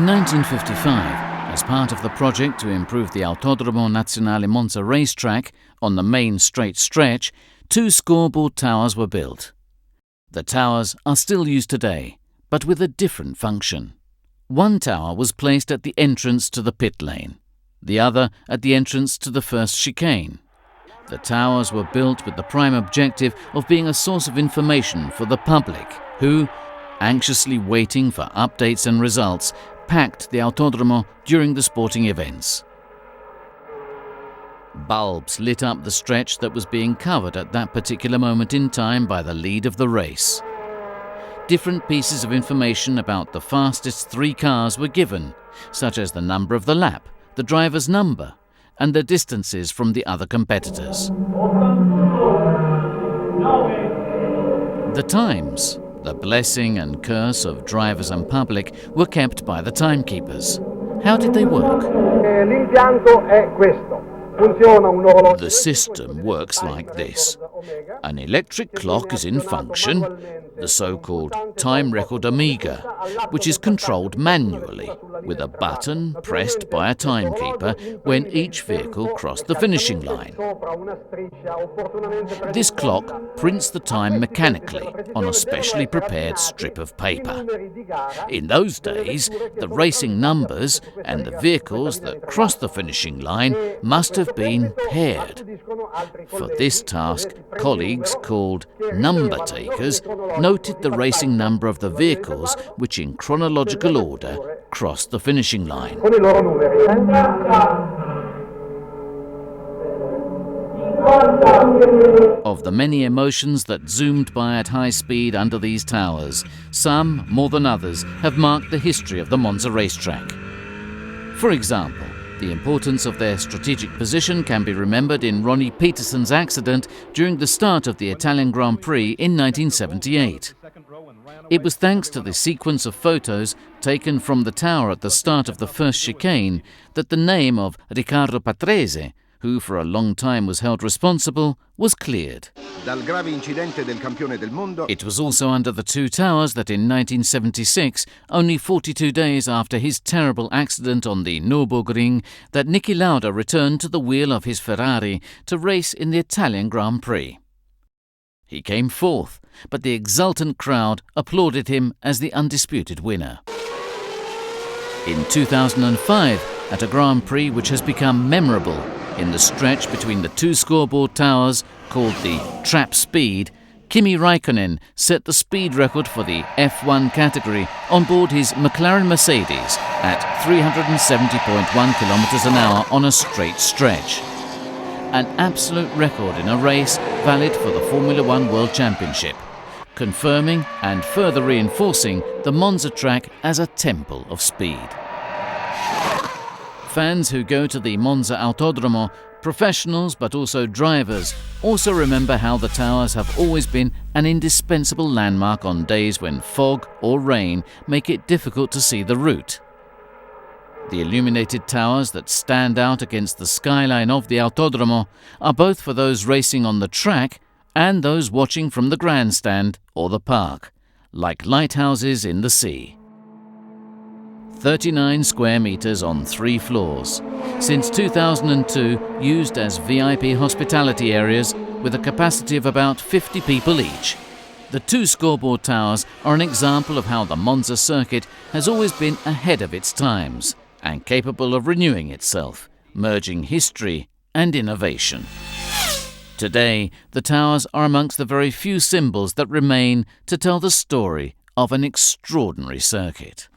1955, as part of the project to improve the Autodromo Nazionale Monza racetrack on the main straight stretch, 2 scoreboard towers were built. The towers are still used today, but with a different function. One tower was placed at the entrance to the pit lane, the other at the entrance to the first chicane. The towers were built with the prime objective of being a source of information for the public who, anxiously waiting for updates and results, packed the Autodromo during the sporting events. Bulbs lit up the stretch that was being covered at that particular moment in time by the lead of the race. Different pieces of information about the fastest 3 cars were given, such as the number of the lap, the driver's number, and the distances from the other competitors. The times, the blessing and curse of drivers and public, were kept by the timekeepers. How did they work? The system works like this. An electric clock is in function, the so-called time record Amiga, which is controlled manually with a button pressed by a timekeeper when each vehicle crossed the finishing line. This clock prints the time mechanically on a specially prepared strip of paper. In those days, the racing numbers and the vehicles that crossed the finishing line must have been paired. For this task, colleagues called number takers noted the racing number of the vehicles which in chronological order crossed the finishing line. Of the many emotions that zoomed by at high speed under these towers, some, more than others, have marked the history of the Monza racetrack. For example, the importance of their strategic position can be remembered in Ronnie Peterson's accident during the start of the Italian Grand Prix in 1978. It was thanks to the sequence of photos taken from the tower at the start of the first chicane that the name of Riccardo Patrese, who for a long time was held responsible, was cleared. It was also under the 2 towers that in 1976, only 42 days after his terrible accident on the Nürburgring, that Niki Lauda returned to the wheel of his Ferrari to race in the Italian Grand Prix. He came 4th, but the exultant crowd applauded him as the undisputed winner. In 2005, at a Grand Prix which has become memorable, in the stretch between the 2 scoreboard towers, called the Trap Speed, Kimi Raikkonen set the speed record for the F1 category on board his McLaren Mercedes at 370.1 km an hour on a straight stretch. An absolute record in a race valid for the Formula One World Championship, confirming and further reinforcing the Monza track as a temple of speed. Fans who go to the Monza Autodromo, professionals but also drivers, also remember how the towers have always been an indispensable landmark on days when fog or rain make it difficult to see the route. The illuminated towers that stand out against the skyline of the Autodromo are both for those racing on the track and those watching from the grandstand or the park, like lighthouses in the sea. 39 square meters on 3 floors, since 2002 used as VIP hospitality areas with a capacity of about 50 people each. The 2 scoreboard towers are an example of how the Monza circuit has always been ahead of its times and capable of renewing itself, merging history and innovation. Today, the towers are amongst the very few symbols that remain to tell the story of an extraordinary circuit.